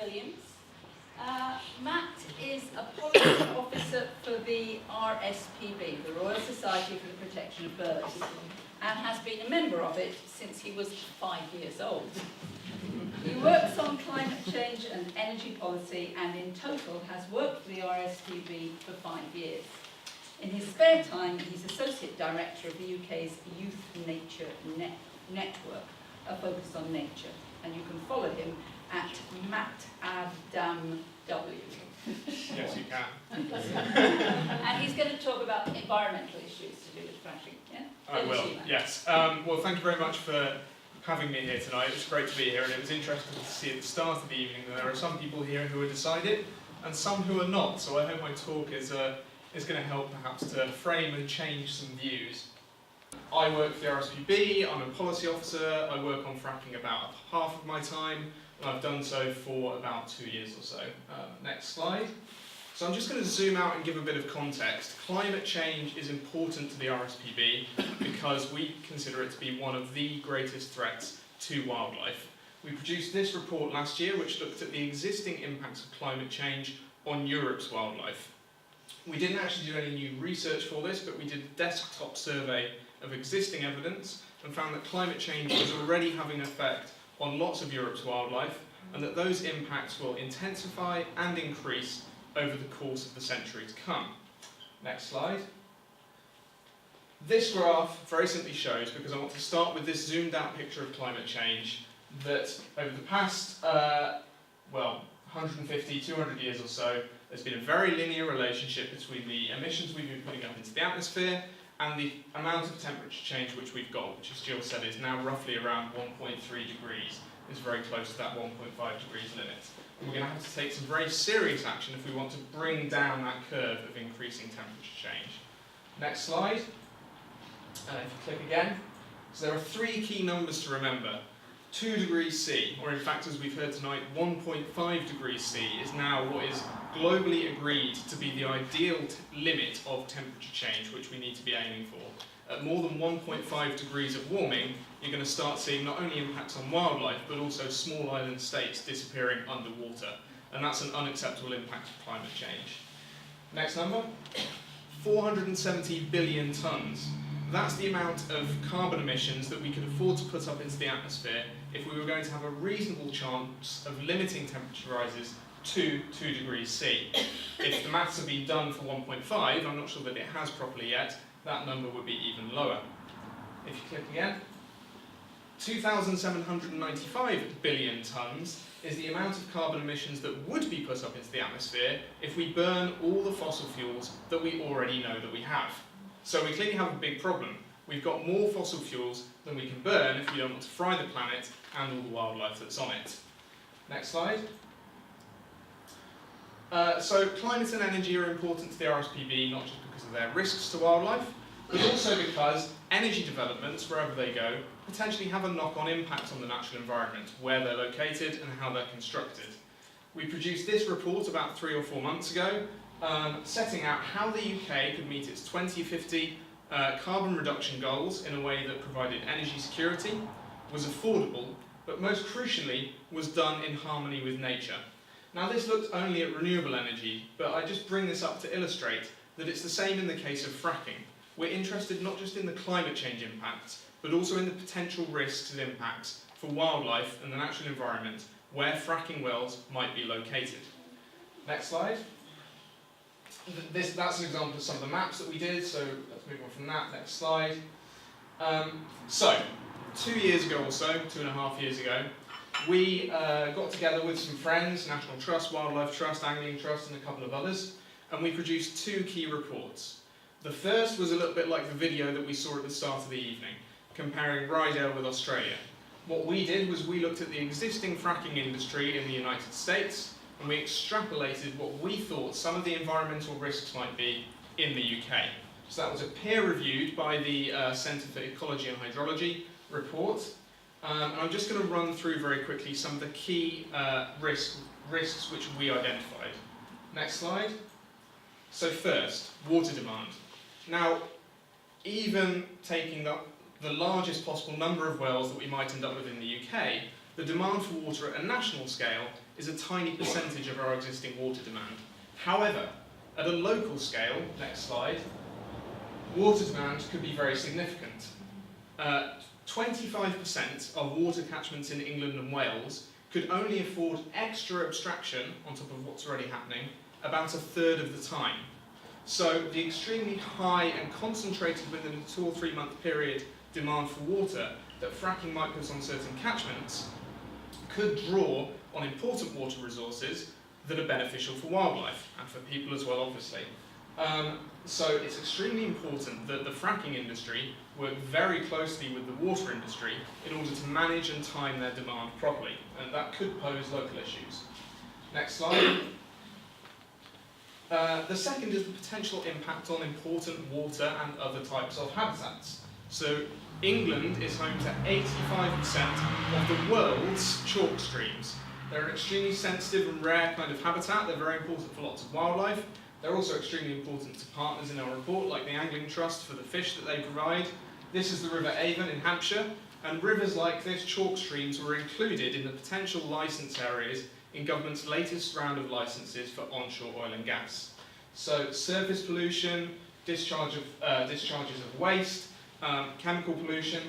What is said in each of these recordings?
Williams. Matt is a policy officer for the RSPB, the Royal Society for the Protection of Birds, and has been a member of it since he was 5 years old. He works on climate change and energy policy, and in total has worked for the RSPB for 5 years. In his spare time, he's Associate Director of the UK's Youth Nature Network, a focus on nature, and you can follow him at MattAdamW. Yes, you can. And he's going to talk about environmental issues to do with fracking. Yeah? I will, yes. Well, thank you very much for having me here tonight. It's great to be here, and it was interesting to see at the start of the evening that there are some people here who are decided and some who are not. So I hope my talk is going to help perhaps to frame and change some views. I work for the RSPB, I'm a policy officer, I work on fracking about half of my time, and I've done so for about 2 years or so. Next slide. So I'm just going to zoom out and give a bit of context. Climate change is important to the RSPB because we consider it to be one of the greatest threats to wildlife. We produced this report last year which looked at the existing impacts of climate change on Europe's wildlife. We didn't actually do any new research for this, but we did a desktop survey of existing evidence and found that climate change is already having an effect on lots of Europe's wildlife, and that those impacts will intensify and increase over the course of the century to come. Next slide. This graph very simply shows, because I want to start with this zoomed out picture of climate change, that over the past, 150, 200 years or so, there's been a very linear relationship between the emissions we've been putting up into the atmosphere and the amount of temperature change which we've got, which as Jill said is now roughly around 1.3 degrees. It's very close to that 1.5 degrees limit. And we're going to have to take some very serious action if we want to bring down that curve of increasing temperature change. Next slide. And if you click again. So there are 3 key numbers to remember. 2 degrees C, or in fact as we've heard tonight, 1.5 degrees C is now what is globally agreed to be the ideal limit of temperature change which we need to be aiming for. At more than 1.5 degrees of warming, you're going to start seeing not only impacts on wildlife but also small island states disappearing underwater, and that's an unacceptable impact of climate change. Next number, 470 billion tonnes. That's the amount of carbon emissions that we could afford to put up into the atmosphere if we were going to have a reasonable chance of limiting temperature rises to 2 degrees C. If the maths have been done for 1.5, I'm not sure that it has properly yet, that number would be even lower. If you click again, 2,795 billion tonnes is the amount of carbon emissions that would be put up into the atmosphere if we burn all the fossil fuels that we already know that we have. So we clearly have a big problem. We've got more fossil fuels than we can burn if we don't want to fry the planet and all the wildlife that's on it. Next slide. So climate and energy are important to the RSPB, not just because of their risks to wildlife, but also because energy developments, wherever they go, potentially have a knock-on impact on the natural environment, where they're located and how they're constructed. We produced this report about 3 or 4 months ago, setting out how the UK could meet its 2050 carbon reduction goals in a way that provided energy security, was affordable, but most crucially was done in harmony with nature. Now this looked only at renewable energy, but I just bring this up to illustrate that it's the same in the case of fracking. We're interested not just in the climate change impacts, but also in the potential risks and impacts for wildlife and the natural environment where fracking wells might be located. Next slide. That's an example of some of the maps that we did, so let's move on from that. Next slide. So, 2 years ago or so, 2.5 years ago, we got together with some friends, National Trust, Wildlife Trust, Angling Trust and a couple of others, and we produced 2 key reports. The first was a little bit like the video that we saw at the start of the evening, comparing Rydell with Australia. What we did was we looked at the existing fracking industry in the United States, and we extrapolated what we thought some of the environmental risks might be in the UK. So that was a peer-reviewed by the Centre for Ecology and Hydrology report. And I'm just going to run through very quickly some of the key risks which we identified. Next slide. So first, water demand. Now, even taking the the largest possible number of wells that we might end up with in the UK, the demand for water at a national scale is a tiny percentage of our existing water demand. However, at a local scale, next slide, water demand could be very significant. 25% of water catchments in England and Wales could only afford extra abstraction on top of what's already happening about a third of the time. So the extremely high and concentrated within a 2 or 3 month period demand for water that fracking might put on certain catchments could draw on important water resources that are beneficial for wildlife and for people as well, obviously. So it's extremely important that the fracking industry work very closely with the water industry in order to manage and time their demand properly, and that could pose local issues. Next slide. The second is the potential impact on important water and other types of habitats. So England is home to 85% of the world's chalk streams. They're an extremely sensitive and rare kind of habitat. They're very important for lots of wildlife. They're also extremely important to partners in our report, like the Angling Trust for the fish that they provide. This is the River Avon in Hampshire, and rivers like this, chalk streams, were included in the potential licence areas in government's latest round of licences for onshore oil and gas. So surface pollution, discharges of waste, chemical pollution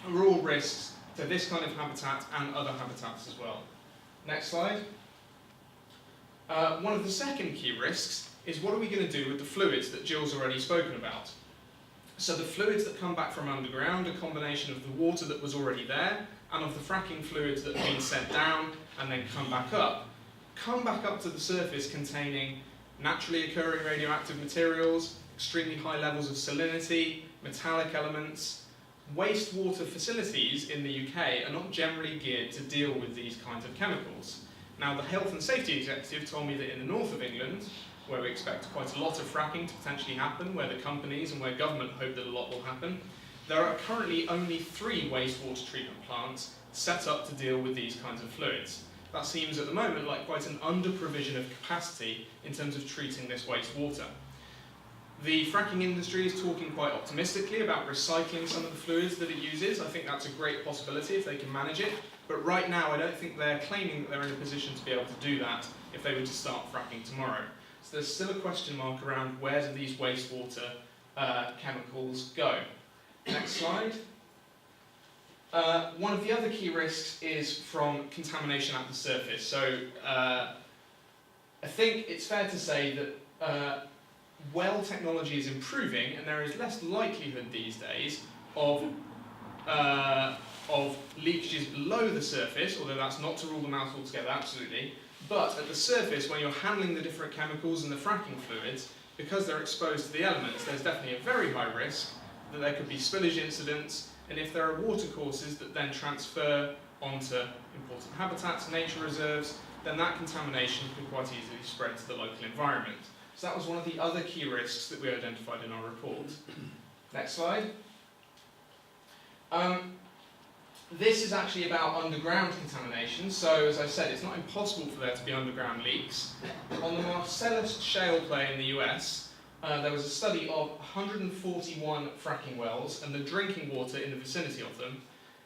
are all risks to this kind of habitat and other habitats as well. Next slide. One of the second key risks is what are we going to do with the fluids that Jill's already spoken about. So the fluids that come back from underground, a combination of the water that was already there and of the fracking fluids that have been sent down and then come back up to the surface containing naturally occurring radioactive materials, extremely high levels of salinity, metallic elements. Wastewater facilities in the UK are not generally geared to deal with these kinds of chemicals. Now, the Health and Safety Executive told me that in the north of England, where we expect quite a lot of fracking to potentially happen, where the companies and where government hope that a lot will happen, there are currently only 3 wastewater treatment plants set up to deal with these kinds of fluids. That seems at the moment like quite an under-provision of capacity in terms of treating this wastewater. The fracking industry is talking quite optimistically about recycling some of the fluids that it uses. I think that's a great possibility if they can manage it. But right now, I don't think they're claiming that they're in a position to be able to do that if they were to start fracking tomorrow. So there's still a question mark around where do these wastewater chemicals go. Next slide. One of the other key risks is from contamination at the surface. So I think it's fair to say that well technology is improving and there is less likelihood these days of leakages below the surface, although that's not to rule them out altogether, absolutely. But at the surface, when you're handling the different chemicals and the fracking fluids, because they're exposed to the elements, there's definitely a very high risk that there could be spillage incidents, and if there are water courses that then transfer onto important habitats, nature reserves, then that contamination could quite easily spread to the local environment. So that was one of the other key risks that we identified in our report. Next slide. This is actually about underground contamination. So, as I said, it's not impossible for there to be underground leaks. On the Marcellus shale play in the US, there was a study of 141 fracking wells and the drinking water in the vicinity of them.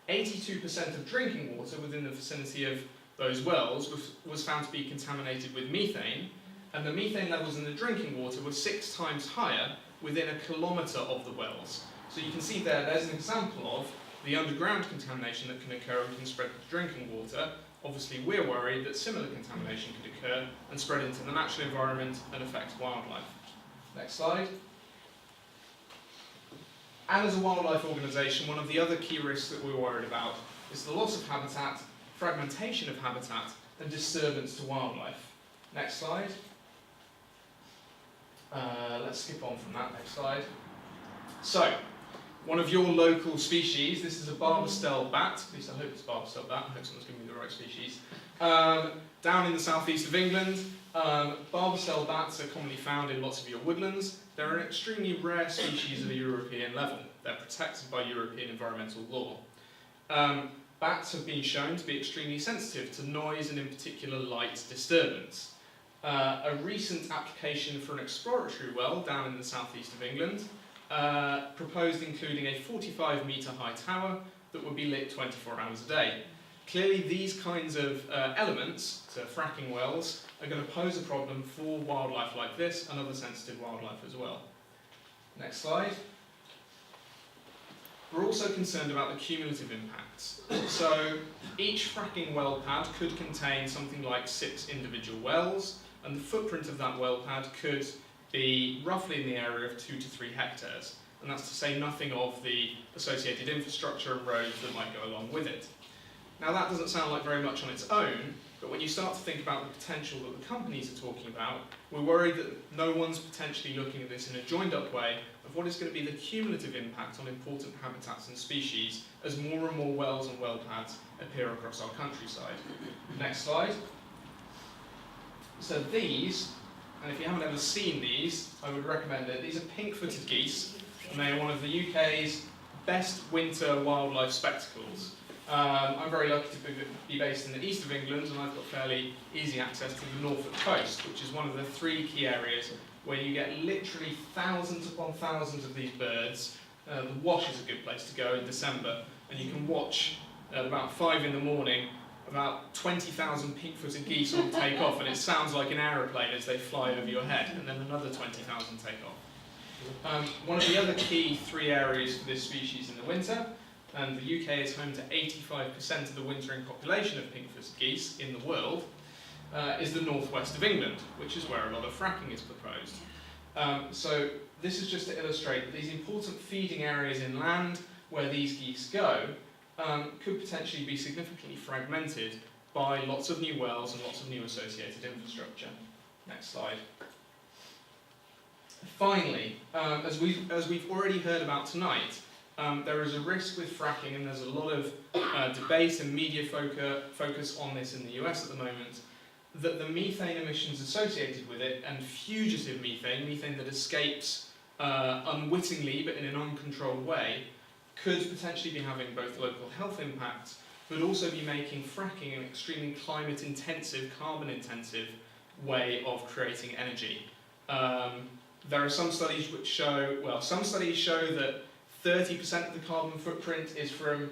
82% of drinking water within the vicinity of those wells was found to be contaminated with methane, and the methane levels in the drinking water were 6 times higher within a kilometre of the wells. So you can see there's an example of the underground contamination that can occur and can spread to drinking water. Obviously, we're worried that similar contamination could occur and spread into the natural environment and affect wildlife. Next slide. And as a wildlife organisation, one of the other key risks that we're worried about is the loss of habitat, fragmentation of habitat, and disturbance to wildlife. Next slide. Let's skip on from that. Next slide. So, one of your local species, this is a barbastelle bat, at least I hope it's a barbastelle bat, I hope someone's giving me the right species. Down in the southeast of England, barbastelle bats are commonly found in lots of your woodlands. They're an extremely rare species at a European level. They're protected by European environmental law. Bats have been shown to be extremely sensitive to noise and in particular light disturbance. A recent application for an exploratory well down in the southeast of England proposed including a 45-metre high tower that would be lit 24 hours a day. Clearly these kinds of elements to fracking wells are going to pose a problem for wildlife like this and other sensitive wildlife as well. Next slide. We're also concerned about the cumulative impacts. So each fracking well pad could contain something like 6 individual wells, and the footprint of that well pad could be roughly in the area of 2 to 3 hectares. And that's to say nothing of the associated infrastructure and roads that might go along with it. Now that doesn't sound like very much on its own, but when you start to think about the potential that the companies are talking about, we're worried that no one's potentially looking at this in a joined up way of what is going to be the cumulative impact on important habitats and species as more and more wells and well pads appear across our countryside. Next slide. So these, and if you haven't ever seen these, I would recommend it. These are pink-footed geese, and they are one of the UK's best winter wildlife spectacles. I'm very lucky to be based in the east of England, and I've got fairly easy access to the Norfolk coast, which is one of the 3 key areas where you get literally thousands upon thousands of these birds. The Wash is a good place to go in December, and you can watch at about 5 in the morning about 20,000 pink-footed geese on take off, and it sounds like an aeroplane as they fly over your head, and then another 20,000 take off. One of the other key 3 areas for this species in the winter, and the UK is home to 85% of the wintering population of pink-footed geese in the world, is the northwest of England, which is where a lot of fracking is proposed. So this is just to illustrate that these important feeding areas inland where these geese go could potentially be significantly fragmented by lots of new wells and lots of new associated infrastructure. Next slide. Finally, as we've already heard about tonight, there is a risk with fracking, and there's a lot of debate and media focus on this in the US at the moment, that the methane emissions associated with it, and fugitive methane that escapes unwittingly but in an uncontrolled way, could potentially be having both local health impacts, but also be making fracking an extremely climate-intensive, carbon-intensive way of creating energy. There are some studies which show, some studies show that 30% of the carbon footprint is from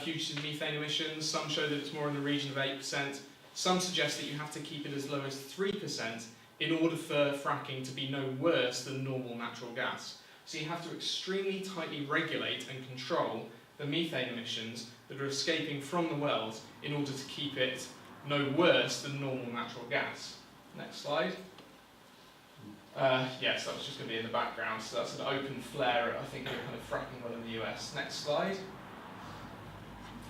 fugitive methane emissions. Some show that it's more in the region of 8%. Some suggest that you have to keep it as low as 3% in order for fracking to be no worse than normal natural gas. So you have to extremely tightly regulate and control the methane emissions that are escaping from the wells in order to keep it no worse than normal natural gas. Next slide. Yes, that was just going to be in the background, so that's an open flare, I think, a kind of fracking well in the US. Next slide.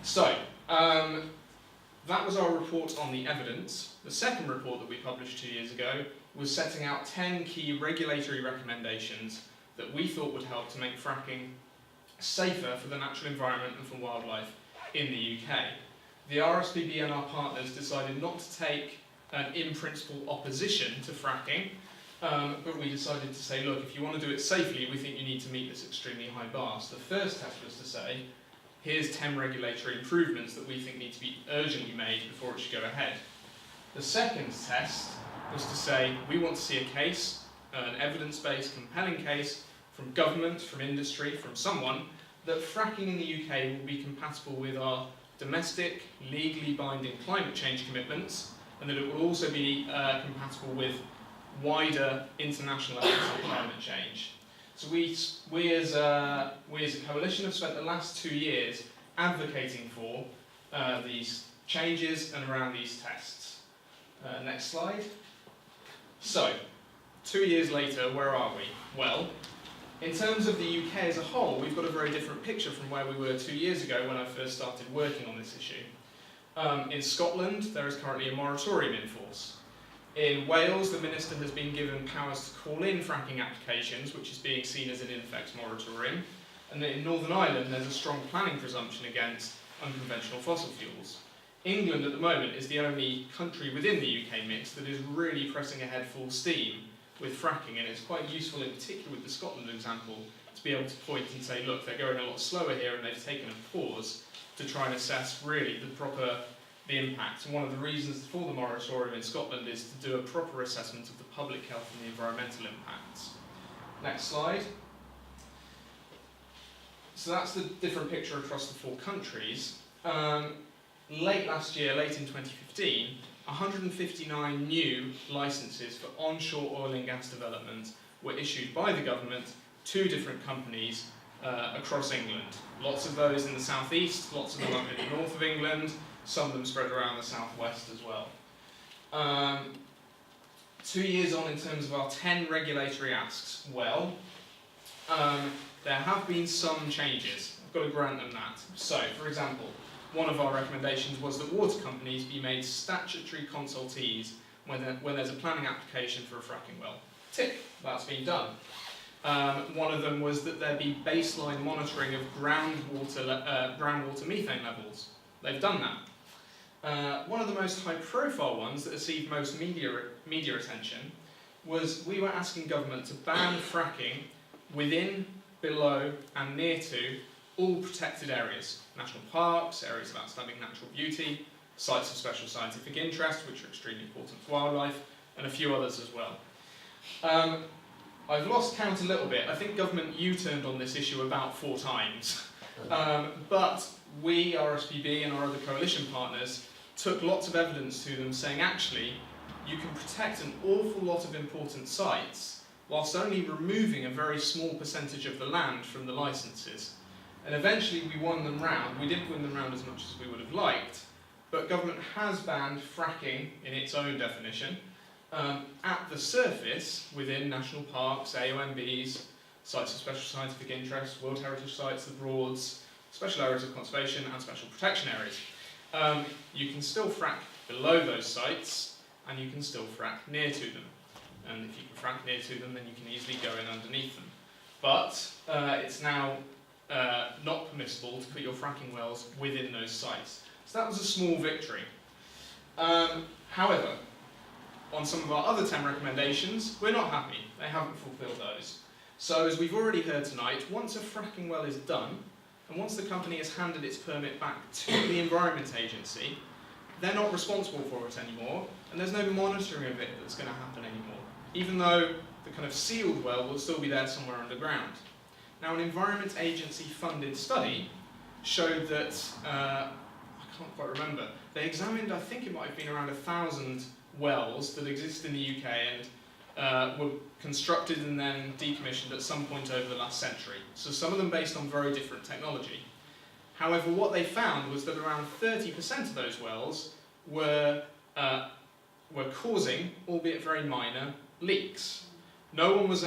So, that was our report on the evidence. The second report that we published 2 years ago was setting out 10 key regulatory recommendations that we thought would help to make fracking safer for the natural environment and for wildlife in the UK. The RSPB and our partners decided not to take an in-principle opposition to fracking, but we decided to say, look, if you want to do it safely, we think you need to meet this extremely high bar. So the first test was to say, here's 10 regulatory improvements that we think need to be urgently made before it should go ahead. The second test was to say, we want to see a case, an evidence-based, compelling case from government, from industry, from someone, that fracking in the UK will be compatible with our domestic, legally binding climate change commitments, and that it will also be compatible with wider international efforts on climate change. So we as a coalition have spent the last 2 years advocating for these changes and around these tests. Next slide. So, 2 years later, where are we? Well, in terms of the UK as a whole, we've got a very different picture from where we were 2 years ago when I first started working on this issue. In Scotland, there is currently a moratorium in force. In Wales, the Minister has been given powers to call in fracking applications, which is being seen as an in effect moratorium. And in Northern Ireland, there's a strong planning presumption against unconventional fossil fuels. England, at the moment, is the only country within the UK mix that is really pressing ahead full steam with fracking, and it's quite useful, in particular with the Scotland example, to be able to point and say, look, they're going a lot slower here, and they've taken a pause to try and assess really the impact. And one of the reasons for the moratorium in Scotland is to do a proper assessment of the public health and the environmental impacts. Next slide. So that's the different picture across the 4 countries. Late last year, late in 2015, 159 new licences for onshore oil and gas development were issued by the government to different companies across England. Lots of those in the southeast, lots of them up in the north of England, some of them spread around the southwest as well. 2 years on in terms of our 10 regulatory asks, well, there have been some changes. I've got to grant them that. So, for example, one of our recommendations was that water companies be made statutory consultees when there's a planning application for a fracking well. Tick, that's been done. One of them was that there be baseline monitoring of groundwater methane levels. They've done that. One of the most high-profile ones that received most media attention was we were asking government to ban fracking within, below and near to all protected areas. National parks, areas of outstanding natural beauty, sites of special scientific interest, which are extremely important for wildlife, and a few others as well. I've lost count a little bit. I think government U-turned on this issue about 4 times. But we, RSPB and our other coalition partners, took lots of evidence to them saying, actually, you can protect an awful lot of important sites whilst only removing a very small percentage of the land from the licences. And eventually we won them round. We didn't win them round as much as we would have liked, but government has banned fracking in its own definition at the surface within national parks, AONBs, sites of special scientific interest, World Heritage Sites, the Broads, special areas of conservation and special protection areas. You can still frack below those sites and you can still frack near to them. And if you can frack near to them, then you can easily go in underneath them. But it's now not permissible to put your fracking wells within those sites. So that was a small victory. However, on some of our other 10 recommendations, we're not happy. They haven't fulfilled those. So as we've already heard tonight, once a fracking well is done, and once the company has handed its permit back to the Environment Agency, they're not responsible for it anymore, and there's no monitoring of it that's going to happen anymore, even though the kind of sealed well will still be there somewhere underground. Now, an Environment Agency funded study showed that, I can't quite remember, they examined, I think it might have been around 1,000 wells that exist in the UK and were constructed and then decommissioned at some point over the last century. So some of them based on very different technology. However, what they found was that around 30% of those wells were causing, albeit very minor, leaks. No one was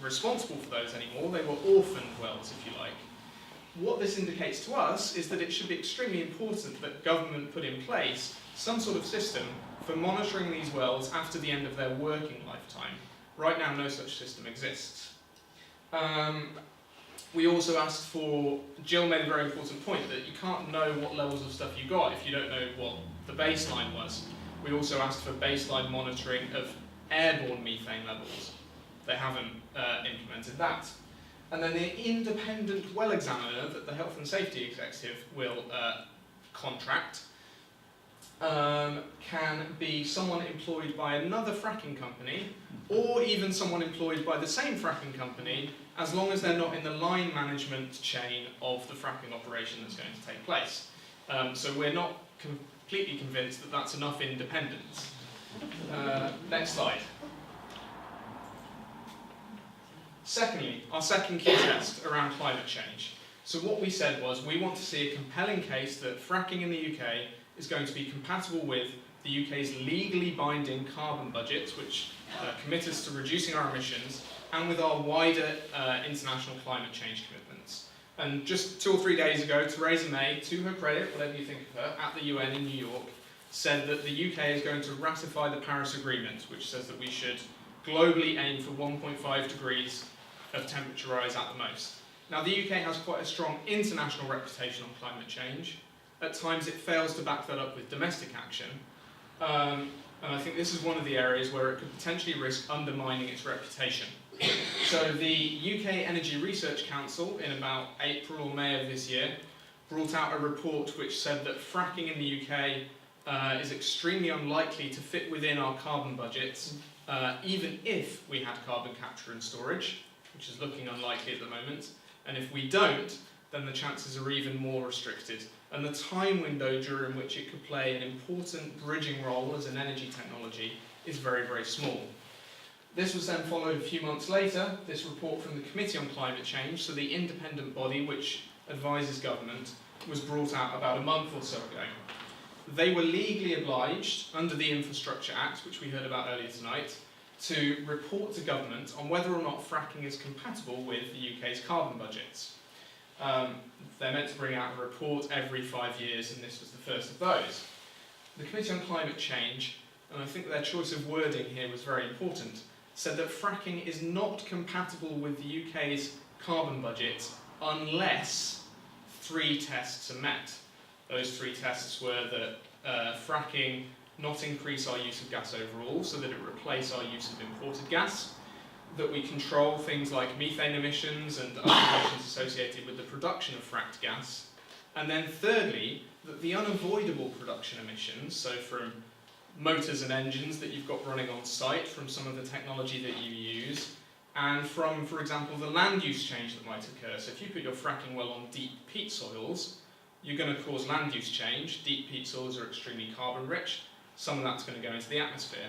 responsible for those anymore. They were orphaned wells, if you like. What this indicates to us is that it should be extremely important that government put in place some sort of system for monitoring these wells after the end of their working lifetime. Right now, no such system exists. We also asked for, Jill made a very important point, that you can't know what levels of stuff you got if you don't know what the baseline was. We also asked for baseline monitoring of airborne methane levels. They haven't implemented that. And then the independent well examiner that the Health and Safety Executive will contract can be someone employed by another fracking company, or even someone employed by the same fracking company, as long as they're not in the line management chain of the fracking operation that's going to take place. So we're not completely convinced that that's enough independence. Next slide. Secondly, our second key test around climate change. So what we said was we want to see a compelling case that fracking in the UK is going to be compatible with the UK's legally binding carbon budgets, which commit us to reducing our emissions, and with our wider international climate change commitments. And just 2 or 3 days ago, Theresa May, to her credit, whatever you think of her, at the UN in New York, said that the UK is going to ratify the Paris Agreement, which says that we should globally aim for 1.5 degrees of temperature rise at the most. Now, the UK has quite a strong international reputation on climate change. At times it fails to back that up with domestic action. And I think this is one of the areas where it could potentially risk undermining its reputation. So the UK Energy Research Council, in about April or May of this year, brought out a report which said that fracking in the UK is extremely unlikely to fit within our carbon budgets, even if we had carbon capture and storage, which is looking unlikely at the moment. And if we don't, then the chances are even more restricted. And the time window during which it could play an important bridging role as an energy technology is very, very small. This was then followed a few months later, this report from the Committee on Climate Change, so the independent body which advises government, was brought out about a month or so ago. They were legally obliged, under the Infrastructure Act, which we heard about earlier tonight, to report to government on whether or not fracking is compatible with the UK's carbon budgets. They're meant to bring out a report every 5 years, and this was the first of those. The Committee on Climate Change, and I think their choice of wording here was very important, said that fracking is not compatible with the UK's carbon budget unless 3 tests are met. Those 3 tests were that fracking not increase our use of gas overall, so that it replace our use of imported gas, that we control things like methane emissions and other emissions associated with the production of fracked gas, and then thirdly, that the unavoidable production emissions, so from motors and engines that you've got running on site, from some of the technology that you use, and from, for example, the land use change that might occur. So if you put your fracking well on deep peat soils, you're going to cause land use change. Deep peat soils are extremely carbon rich. Some of that's going to go into the atmosphere.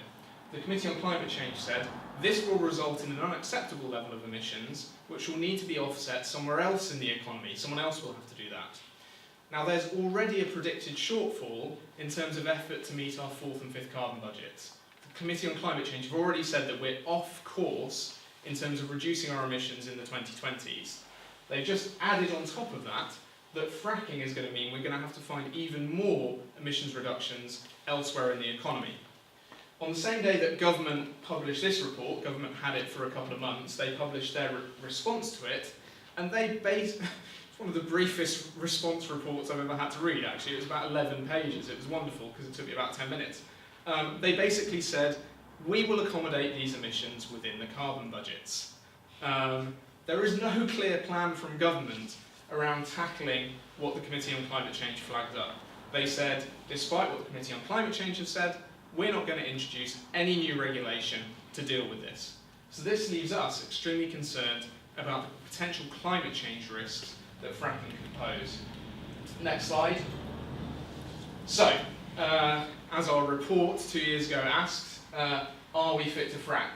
The Committee on Climate Change said this will result in an unacceptable level of emissions which will need to be offset somewhere else in the economy. Someone else will have to do that. Now there's already a predicted shortfall in terms of effort to meet our 4th and 5th carbon budgets. The Committee on Climate Change have already said that we're off course in terms of reducing our emissions in the 2020s. They've just added on top of that fracking is going to mean we're going to have to find even more emissions reductions elsewhere in the economy. On the same day that government published this report, government had it for a couple of months, they published their response to it, and it's one of the briefest response reports I've ever had to read, actually. It was about 11 pages. It was wonderful because it took me about 10 minutes. They basically said, we will accommodate these emissions within the carbon budgets. There is no clear plan from government around tackling what the Committee on Climate Change flagged up. They said, despite what the Committee on Climate Change have said, we're not going to introduce any new regulation to deal with this. So this leaves us extremely concerned about the potential climate change risks that fracking could pose. Next slide. So, as our report 2 years ago asked, are we fit to frack?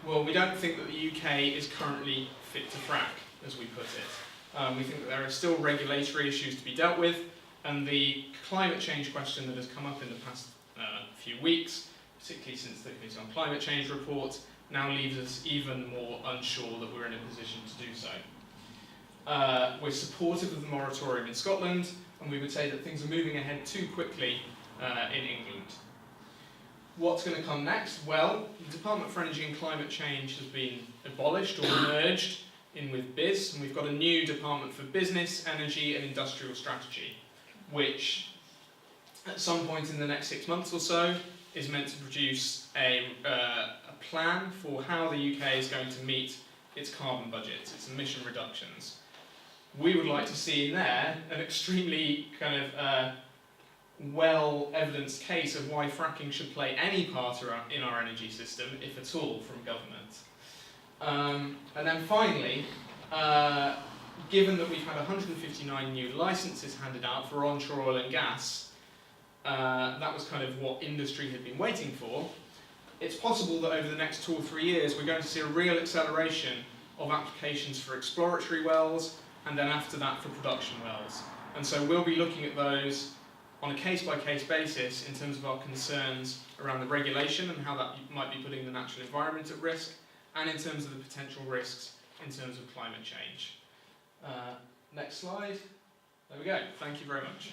Well, we don't think that the UK is currently fit to frack, as we put it. We think that there are still regulatory issues to be dealt with, and the climate change question that has come up in the past few weeks, particularly since the Committee on Climate Change report, now leaves us even more unsure that we're in a position to do so. We're supportive of the moratorium in Scotland, and we would say that things are moving ahead too quickly in England. What's going to come next? Well, the Department for Energy and Climate Change has been abolished or merged in with BIS, and we've got a new Department for Business, Energy and Industrial Strategy, which at some point in the next 6 months or so is meant to produce a plan for how the UK is going to meet its carbon budgets, its emission reductions. We would like to see in there an extremely kind of well-evidenced case of why fracking should play any part in our energy system, if at all, from government. And then finally, given that we've had 159 new licences handed out for onshore oil and gas, that was kind of what industry had been waiting for. It's possible that over the next 2 or 3 years we're going to see a real acceleration of applications for exploratory wells, and then after that for production wells. And so we'll be looking at those on a case-by-case basis in terms of our concerns around the regulation and how that might be putting the natural environment at risk, and in terms of the potential risks in terms of climate change. Next slide. There we go. Thank you very much.